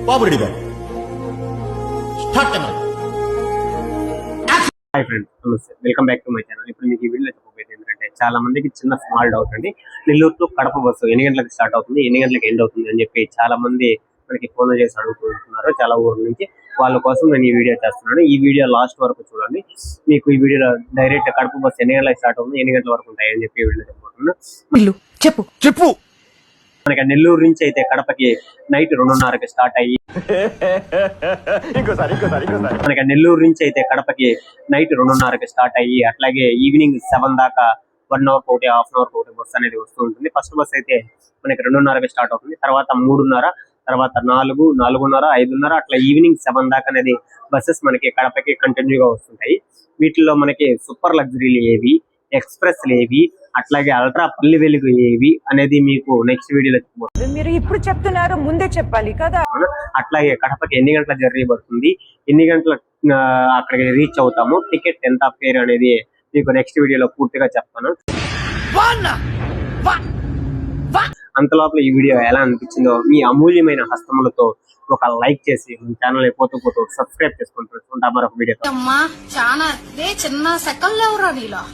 బాబు ready బాబు start camera. Hi friends, నమస్తే, welcome back to my channel. ఇప్పుడు మీకు ఈ వీడియోలో చెప్పబోయేది ఏంటంటే, చాలా మందికి చిన్న స్మాల్ డౌట్ అండి. నెల్లూరు టు కడప బస్సు ఎన్ని గంటలకు స్టార్ట్ అవుతుంది, ఎన్ని గంటలకు ఎండ్ అవుతుంది అని చెప్పి చాలా మంది మనకి ఫోన్ చేసి అడుగుతుంటున్నారు చాలా ఊర్ల నుంచి. వాళ్ళ కోసం నేను ఈ వీడియో చేస్తున్నాను. ఈ వీడియో లాస్ట్ వరకు చూడండి. మీకు ఈ వీడియోలో డైరెక్ట్ కడప బస్సు ఎన్ని గంటలకు స్టార్ట్ అవుతుంది, ఎన్ని గంటల వరకు ఉంటాయి అని చెప్పి ఈ వీడియో చెప్పబోతున్నాను. చెప్పు మనకి నెల్లూరు నుంచి అయితే కడపకి నైట్ 2:30కి స్టార్ట్ అయ్యి మనకి నెల్లూరు నుంచి అయితే కడపకి నైట్ 2:30కి స్టార్ట్ అయ్యి అట్లాగే ఈవినింగ్ 7 దాకా 1 అవర్ ఒకటి హాఫ్ అన్ అవర్ ఒకటి బస్సు అనేది వస్తూ ఉంటుంది. ఫస్ట్ బస్ అయితే మనకి 2:30కి స్టార్ట్ అవుతుంది. తర్వాత 3:30, తర్వాత 4, 4:30, 5:30 అట్లా ఈవినింగ్ 7 దాకా అనేది బస్సెస్ మనకి కడపకి కంటిన్యూగా వస్తుంటాయి. వీటిలో మనకి సూపర్ లగ్జరీలు ఏవి, ఎక్స్ప్రెస్ ఏవి, అట్లాగే అల్ట్రా పల్లి వెలుగు ఏవి అనేది మీకు నెక్స్ట్ వీడియోలో చెప్పబోతున్నాను. మీరు ఇప్పుడు చెప్తున్నారు, ముందే చెప్పాలి కదా. అట్లాగే కడపకి ఎన్ని గంటల జర్నీ పడుతుంది, ఎన్ని గంటల అక్కడికి రీచ్ అవుతాము, టికెట్ ఎంత ఫేర్ అనేది మీకు నెక్స్ట్ వీడియోలో పూర్తిగా చెప్తాను. అంతలోపల ఈ వీడియో ఎలా అనిపించిందో మీ అమూల్యమైన హస్తములతో ఒక లైక్ చేసి మన ఛానల్ పోతూ సబ్స్క్రైబ్ చేసుకుంటూ ఉంటాం మరొక వీడియో. చాలా చిన్న సెకండ్ ఎవరా నీలో